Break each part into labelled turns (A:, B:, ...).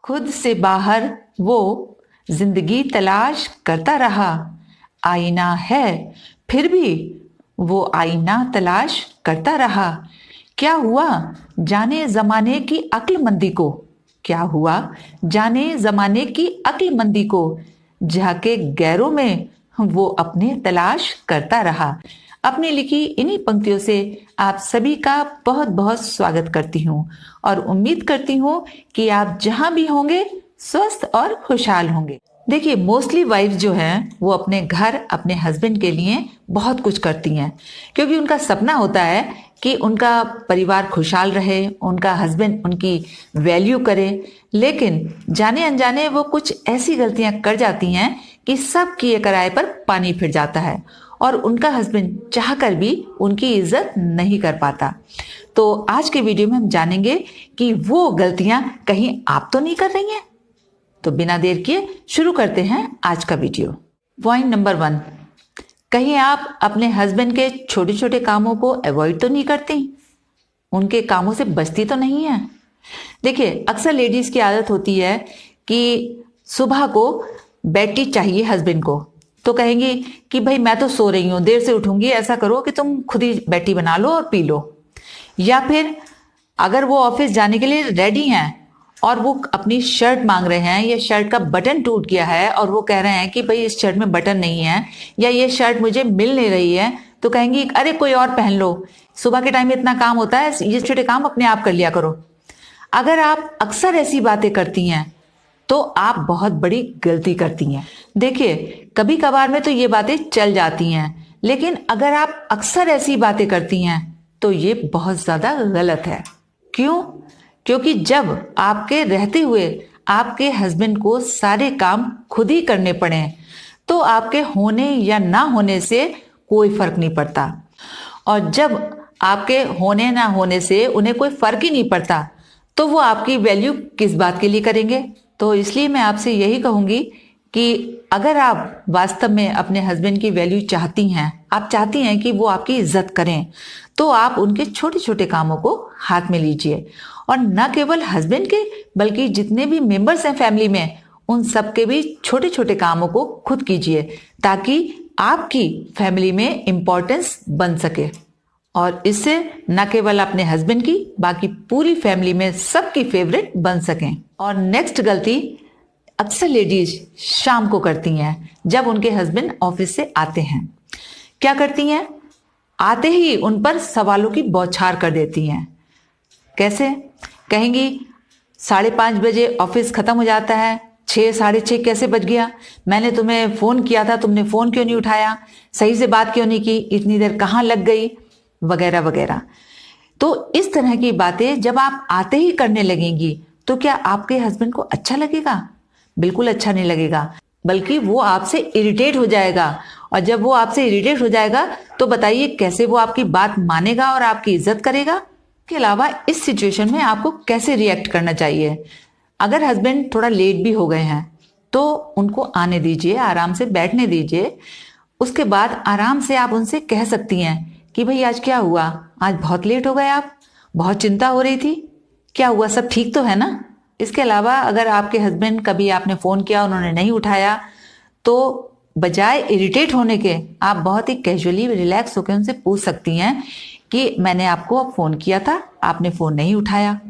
A: खुद से बाहर वो जिंदगी तलाश करता रहा। आईना है फिर भी वो आईना तलाश करता रहा। क्या हुआ जाने जमाने की अक्लमंदी को, क्या हुआ जाने जमाने की अक्लमंदी को, जाके गैरों में वो अपने तलाश करता रहा। अपनी लिखी इन्हीं पंक्तियों से आप सभी का बहुत बहुत स्वागत करती हूँ और उम्मीद करती हूँ कि आप जहां भी होंगे स्वस्थ और खुशहाल होंगे। देखिए, मोस्टली वाइफ जो हैं वो अपने घर अपने हस्बैंड के लिए बहुत कुछ करती हैं, क्योंकि उनका सपना होता है कि उनका परिवार खुशहाल रहे, उनका हस्बैंड उनकी वैल्यू करे। लेकिन जाने अनजाने वो कुछ ऐसी गलतियां कर जाती हैं कि सब किए कराए पर पानी फिर जाता है और उनका हस्बैंड चाहकर भी उनकी इज्जत नहीं कर पाता। तो आज के वीडियो में हम जानेंगे कि वो गलतियां कहीं आप तो नहीं कर रही हैं। तो बिना देर किए शुरू करते हैं आज का वीडियो। पॉइंट नंबर 1, कहीं आप अपने हस्बैंड के छोटे छोटे कामों को अवॉइड तो नहीं करती, उनके कामों से बचती तो नहीं है। देखिए, अक्सर लेडीज की आदत होती है कि सुबह को बेड टी चाहिए हस्बैंड को, तो कहेंगी कि भाई मैं तो सो रही हूं, देर से उठूंगी, ऐसा करो कि तुम खुद ही बेड टी बना लो और पी लो। या फिर अगर वो ऑफिस जाने के लिए रेडी हैं और वो अपनी शर्ट मांग रहे हैं या शर्ट का बटन टूट गया है और वो कह रहे हैं कि भाई इस शर्ट में बटन नहीं है या ये शर्ट मुझे मिल नहीं रही है, तो कहेंगी अरे कोई और पहन लो, सुबह के टाइम में इतना काम होता है, ये छोटे काम अपने आप कर लिया करो। अगर आप अक्सर ऐसी बातें करती हैं तो आप बहुत बड़ी गलती करती हैं। देखिए, कभी कभार में तो ये बातें चल जाती हैं, लेकिन अगर आप अक्सर ऐसी बातें करती हैं तो ये बहुत ज्यादा गलत है। क्यों? क्योंकि जब आपके रहते हुए आपके हस्बैंड को सारे काम खुद ही करने पड़े तो आपके होने या ना होने से कोई फर्क नहीं पड़ता, और जब आपके होने ना होने से उन्हें कोई फर्क ही नहीं पड़ता तो वो आपकी वैल्यू किस बात के लिए करेंगे। तो इसलिए मैं आपसे यही कहूंगी कि अगर आप वास्तव में अपने हस्बैंड की वैल्यू चाहती हैं, आप चाहती हैं कि वो आपकी इज्जत करें, तो आप उनके छोटे छोटे कामों को हाथ में लीजिए, और न केवल हस्बैंड के बल्कि जितने भी मेंबर्स हैं फैमिली में, उन सबके भी छोटे छोटे कामों को खुद कीजिए, ताकि आपकी फैमिली में इंपॉर्टेंस बन सके और इससे न केवल अपने हस्बैंड की बाकी पूरी फैमिली में सबकी फेवरेट बन सकें। और नेक्स्ट गलती अक्सर लेडीज शाम को करती हैं जब उनके हस्बैंड ऑफिस से आते हैं। क्या करती हैं? आते ही उन पर सवालों की बौछार कर देती हैं। कैसे? कहेंगी 5:30 बजे ऑफिस खत्म हो जाता है, 6 साढ़े 6 कैसे बज गया, मैंने तुम्हें फोन किया था, तुमने फोन क्यों नहीं उठाया, सही से बात क्यों नहीं की, इतनी देर कहाँ लग गई, वगैरह वगैरह। तो इस तरह की बातें जब आप आते ही करने लगेंगी तो क्या आपके हस्बैंड को अच्छा लगेगा? बिल्कुल अच्छा नहीं लगेगा, बल्कि वो आपसे इरिटेट हो जाएगा, और जब वो आपसे इरिटेट हो जाएगा तो बताइए कैसे वो आपकी बात मानेगा और आपकी इज्जत करेगा। के अलावा इस सिचुएशन में आपको कैसे रिएक्ट करना चाहिए? अगर हस्बैंड थोड़ा लेट भी हो गए हैं तो उनको आने दीजिए, आराम से बैठने दीजिए। उसके बाद आराम से आप उनसे कह सकती हैं कि भाई आज क्या हुआ, आज बहुत लेट हो गए आप, बहुत चिंता हो रही थी, क्या हुआ, सब ठीक तो है ना? इसके अलावा अगर आपके हस्बैंड कभी आपने फोन किया उन्होंने नहीं उठाया तो बजाय इरिटेट होने के आप बहुत ही कैजुअली रिलैक्स होकर उनसे पूछ सकती हैं कि मैंने आपको फोन किया था, आपने फोन नहीं उठाया।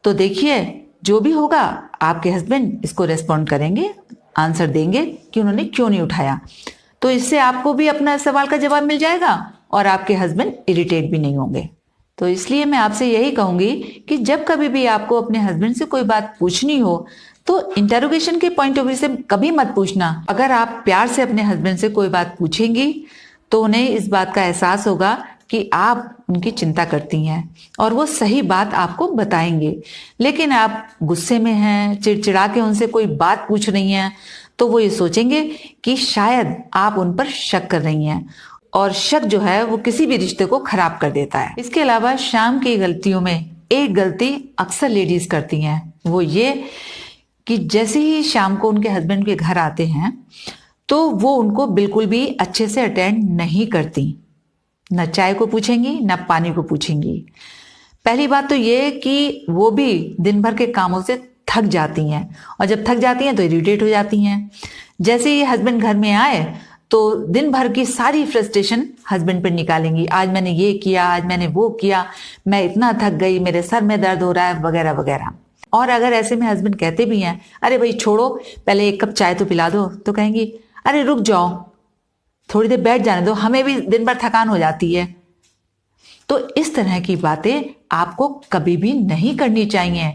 A: तो देखिए, जो भी होगा आपके हस्बैंड इसको रेस्पॉन्ड करेंगे, आंसर देंगे कि उन्होंने क्यों नहीं उठाया। तो इससे आपको भी अपना सवाल का जवाब मिल जाएगा और आपके हस्बैंड इरिटेट भी नहीं होंगे। तो इसलिए मैं आपसे यही कहूंगी कि जब कभी भी आपको अपने हस्बैंड से कोई बात पूछनी हो तो इंटरोगेशन के पॉइंट ऑफ व्यू से कभी मत पूछना। अगर आप प्यार से अपने हस्बैंड से कोई बात पूछेंगी तो उन्हें इस बात का एहसास होगा कि आप उनकी चिंता करती हैं और वो सही बात आपको बताएंगे। लेकिन आप गुस्से में हैं, चिड़चिड़ा के उनसे कोई बात पूछ रही हैं, तो वो ये सोचेंगे कि शायद आप उन पर शक कर रही हैं, और शक जो है वो किसी भी रिश्ते को खराब कर देता है। इसके अलावा शाम की गलतियों में एक गलती अक्सर लेडीज करती हैं, वो ये कि जैसे ही शाम को उनके हस्बैंड के घर आते हैं तो वो उनको बिल्कुल भी अच्छे से अटेंड नहीं करती, न चाय को पूछेंगी न पानी को पूछेंगी। पहली बात तो ये कि वो भी दिन भर के कामों से थक जाती हैं, और जब थक जाती हैं तो इरिटेट हो जाती हैं। जैसे ही हस्बैंड घर में आए तो दिन भर की सारी फ्रस्ट्रेशन हस्बैंड पर निकालेंगी। आज मैंने ये किया, आज मैंने वो किया, मैं इतना थक गई, मेरे सर में दर्द हो रहा है, वगैरह वगैरह। और अगर ऐसे में हस्बैंड कहते भी हैं, अरे भाई छोड़ो, पहले एक कप चाय तो पिला दो, तो कहेंगी, अरे रुक जाओ, थोड़ी देर बैठ जाने दो, हमें भी दिन भर थकान हो जाती है। तो इस तरह की बातें आपको कभी भी नहीं करनी चाहिए,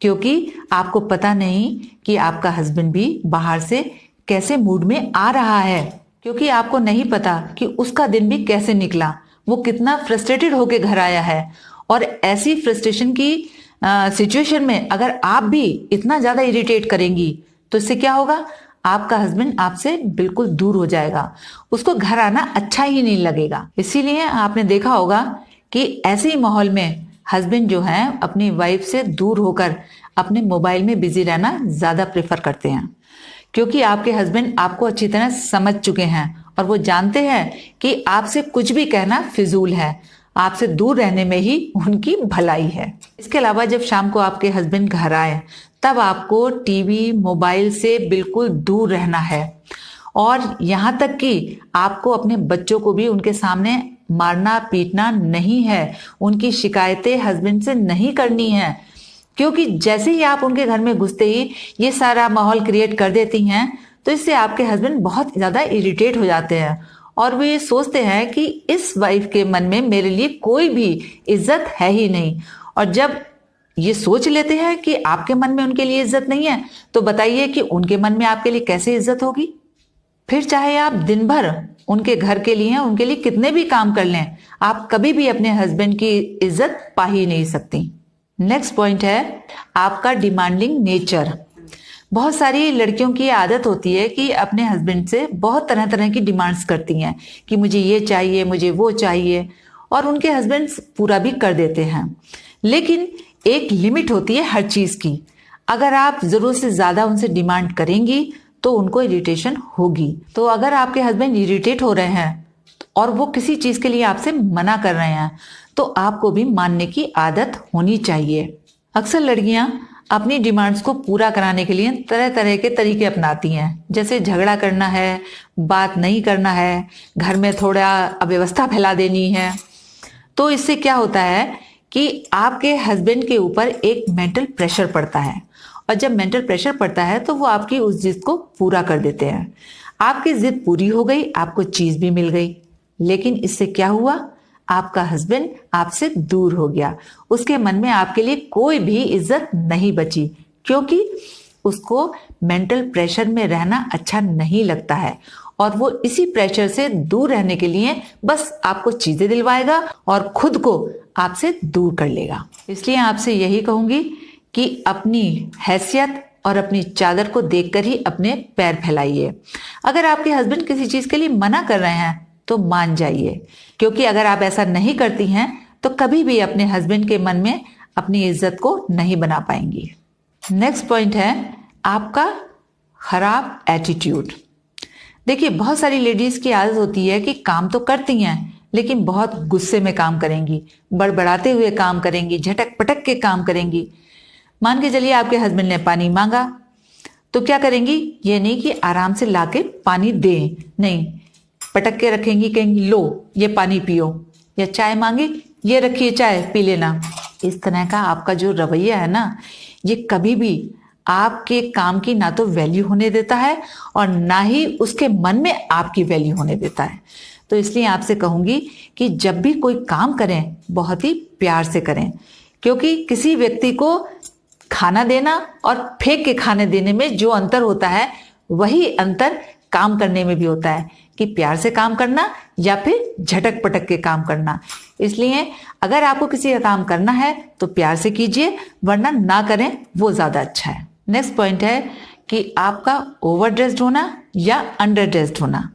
A: क्योंकि आपको पता नहीं कि आपका हस्बैंड भी बाहर से कैसे मूड में आ रहा है, क्योंकि आपको नहीं पता कि उसका दिन भी कैसे निकला, वो कितना फ्रस्ट्रेटेड होके घर आया है। और ऐसी फ्रस्ट्रेशन की सिचुएशन में अगर आप भी इतना ज़्यादा इरिटेट करेंगी तो इससे क्या होगा, आपका हस्बैंड आपसे बिल्कुल दूर हो जाएगा, उसको घर आना अच्छा ही नहीं लगेगा। इसीलिए आपने देखा होगा कि ऐसे ही माहौल में हस्बैंड जो है अपनी वाइफ से दूर होकर अपने मोबाइल में बिजी रहना ज़्यादा प्रेफर करते हैं, क्योंकि आपके हस्बैंड आपको अच्छी तरह समझ चुके हैं और वो जानते हैं कि आपसे कुछ भी कहना फिजूल है, आपसे दूर रहने में ही उनकी भलाई है। इसके अलावा जब शाम को आपके हस्बैंड घर आए तब आपको टीवी मोबाइल से बिल्कुल दूर रहना है, और यहाँ तक कि आपको अपने बच्चों को भी उनके सामने मारना पीटना नहीं है, उनकी शिकायतें हस्बैंड से नहीं करनी है, क्योंकि जैसे ही आप उनके घर में घुसते ही ये सारा माहौल क्रिएट कर देती हैं तो इससे आपके हस्बैंड बहुत ज़्यादा इरिटेट हो जाते हैं और वे सोचते हैं कि इस वाइफ के मन में मेरे लिए कोई भी इज्जत है ही नहीं। और जब ये सोच लेते हैं कि आपके मन में उनके लिए इज्जत नहीं है तो बताइए कि उनके मन में आपके लिए कैसे इज्जत होगी। फिर चाहे आप दिन भर उनके घर के लिए उनके लिए कितने भी काम कर लें, आप कभी भी अपने हस्बैंड की इज्जत पा ही नहीं सकती। नेक्स्ट पॉइंट है आपका डिमांडिंग नेचर। बहुत सारी लड़कियों की आदत होती है कि अपने हस्बैंड से बहुत तरह तरह की डिमांड्स करती हैं कि मुझे ये चाहिए, मुझे वो चाहिए, और उनके हस्बैंड पूरा भी कर देते हैं। लेकिन एक लिमिट होती है हर चीज़ की। अगर आप ज़रूरत से ज़्यादा उनसे डिमांड करेंगी तो उनको इरिटेशन होगी। तो अगर आपके हस्बैंड इरिटेट हो रहे हैं और वो किसी चीज़ के लिए आपसे मना कर रहे हैं तो आपको भी मानने की आदत होनी चाहिए। अक्सर लड़कियां अपनी डिमांड्स को पूरा कराने के लिए तरह तरह के तरीके अपनाती हैं, जैसे झगड़ा करना है, बात नहीं करना है, घर में थोड़ा अव्यवस्था फैला देनी है। तो इससे क्या होता है कि आपके हस्बैंड के ऊपर एक मेंटल प्रेशर पड़ता है, और जब मेंटल प्रेशर पड़ता है तो वो आपकी उस जिद को पूरा कर देते हैं। आपकी जिद पूरी हो गई, आपको चीज़ भी मिल गई, लेकिन इससे क्या हुआ, आपका हस्बैंड आपसे दूर हो गया, उसके मन में आपके लिए कोई भी इज्जत नहीं बची, क्योंकि उसको मेंटल प्रेशर में रहना अच्छा नहीं लगता है और वो इसी प्रेशर से दूर रहने के लिए बस आपको चीजें दिलवाएगा और खुद को आपसे दूर कर लेगा। इसलिए आपसे यही कहूंगी कि अपनी हैसियत और अपनी चादर को देखकर ही अपने पैर फैलाइए। अगर आपके हस्बैंड किसी चीज के लिए मना कर रहे हैं तो मान जाइए, क्योंकि अगर आप ऐसा नहीं करती हैं तो कभी भी अपने हस्बैंड के मन में अपनी इज्जत को नहीं बना पाएंगी। नेक्स्ट पॉइंट है आपका खराब एटीट्यूड। देखिए, बहुत सारी लेडीज की आदत होती है कि काम तो करती हैं लेकिन बहुत गुस्से में काम करेंगी, बड़बड़ाते हुए काम करेंगी, झटक पटक के काम करेंगी। मान के चलिए आपके हस्बैंड ने पानी मांगा तो क्या करेंगी, ये नहीं कि आराम से लाके पानी दें, नहीं, पटक के रखेंगी, कहेंगी लो ये पानी पियो, या चाय मांगे, ये रखिए चाय पी लेना। इस तरह का आपका जो रवैया है ना, ये कभी भी आपके काम की ना तो वैल्यू होने देता है और ना ही उसके मन में आपकी वैल्यू होने देता है। तो इसलिए आपसे कहूंगी कि जब भी कोई काम करें बहुत ही प्यार से करें, क्योंकि किसी व्यक्ति को खाना देना और फेंक के खाने देने में जो अंतर होता है वही अंतर काम करने में भी होता है, कि प्यार से काम करना या फिर झटक पटक के काम करना। इसलिए अगर आपको किसी का काम करना है तो प्यार से कीजिए, वरना ना करें, वो ज्यादा अच्छा है। नेक्स्ट पॉइंट है कि आपका ओवर ड्रेस्ड होना या अंडर ड्रेस्ड होना।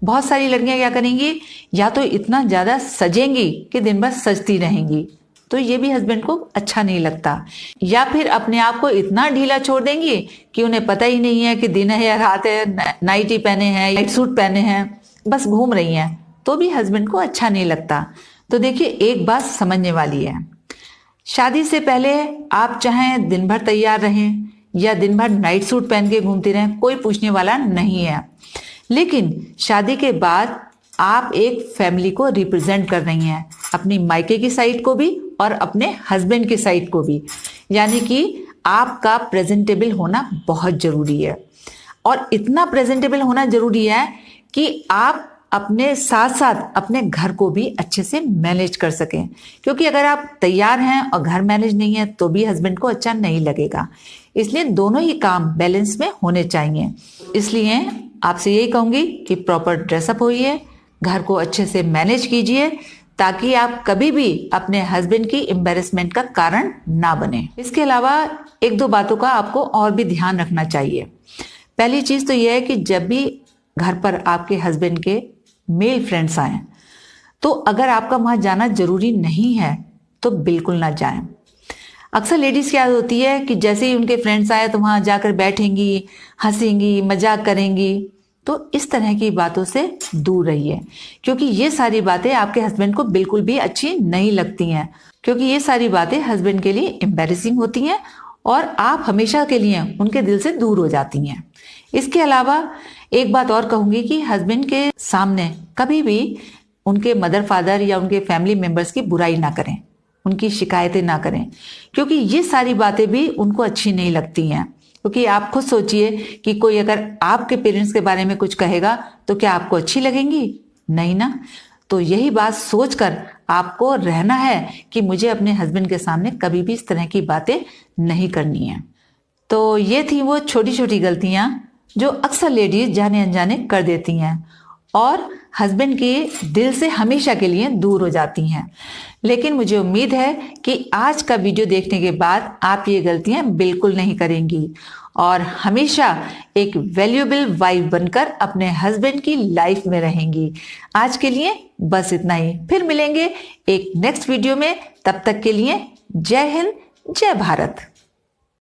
A: बहुत सारी लड़कियां क्या करेंगी, या तो इतना ज्यादा सजेंगी कि दिन भर सजती रहेंगी, तो ये भी हस्बैंड को अच्छा नहीं लगता, या फिर अपने आप को इतना ढीला छोड़ देंगी कि उन्हें पता ही नहीं है कि दिन है या रात है, नाइटी पहने हैं, नाइट सूट पहने हैं, बस घूम रही हैं, तो भी हस्बैंड को अच्छा नहीं लगता। तो देखिए, एक बात समझने वाली है शादी से पहले आप चाहें दिन भर तैयार रहें या दिन भर नाइट सूट पहन के घूमते रहें, कोई पूछने वाला नहीं है। लेकिन शादी के बाद आप एक फैमिली को रिप्रेजेंट कर रही हैं, अपनी मायके की साइड को भी और अपने हस्बैंड की साइड को भी। यानी कि आपका प्रेजेंटेबल होना बहुत जरूरी है, और इतना प्रेजेंटेबल होना जरूरी है कि आप अपने साथ साथ अपने घर को भी अच्छे से मैनेज कर सकें। क्योंकि अगर आप तैयार हैं और घर मैनेज नहीं है तो भी हस्बैंड को अच्छा नहीं लगेगा। इसलिए दोनों ही काम बैलेंस में होने चाहिए। इसलिए आपसे यही कहूंगी कि प्रॉपर ड्रेसअप होइए, घर को अच्छे से मैनेज कीजिए, ताकि आप कभी भी अपने हस्बैंड की एम्बेरसमेंट का कारण ना बने। इसके अलावा एक दो बातों का आपको और भी ध्यान रखना चाहिए। पहली चीज तो यह है कि जब भी घर पर आपके हस्बैंड के मेल फ्रेंड्स आए तो अगर आपका वहां जाना जरूरी नहीं है तो बिल्कुल ना जाएं। अक्सर लेडीज क्या होती है कि जैसे ही उनके फ्रेंड्स आए तो वहां जाकर बैठेंगी, हंसेंगी, मजाक करेंगी। तो इस तरह की बातों से दूर रहिए, क्योंकि ये सारी बातें आपके हस्बैंड को बिल्कुल भी अच्छी नहीं लगती हैं। क्योंकि ये सारी बातें हस्बैंड के लिए एम्बैरेसिंग होती हैं और आप हमेशा के लिए उनके दिल से दूर हो जाती हैं। इसके अलावा एक बात और कहूंगी कि हस्बैंड के सामने कभी भी उनके मदर फादर या उनके फैमिली मेंबर्स की बुराई ना करें, उनकी शिकायतें ना करें, क्योंकि ये सारी बातें भी उनको अच्छी नहीं लगती हैं। क्योंकि आप खुद सोचिए कि कोई अगर आपके पेरेंट्स के बारे में कुछ कहेगा तो क्या आपको अच्छी लगेंगी? नहीं ना। तो यही बात सोचकर आपको रहना है कि मुझे अपने हस्बैंड के सामने कभी भी इस तरह की बातें नहीं करनी है। तो ये थी वो छोटी छोटी गलतियां जो अक्सर लेडीज जाने अनजाने कर देती हैं और हस्बैंड के दिल से हमेशा के लिए दूर हो जाती हैं। लेकिन मुझे उम्मीद है कि आज का वीडियो देखने के बाद आप ये गलतियां बिल्कुल नहीं करेंगी और हमेशा एक वैल्यूएबल वाइफ बनकर अपने हस्बैंड की लाइफ में रहेंगी। आज के लिए बस इतना ही, फिर मिलेंगे एक नेक्स्ट वीडियो में। तब तक के लिए जय हिंद, जय भारत।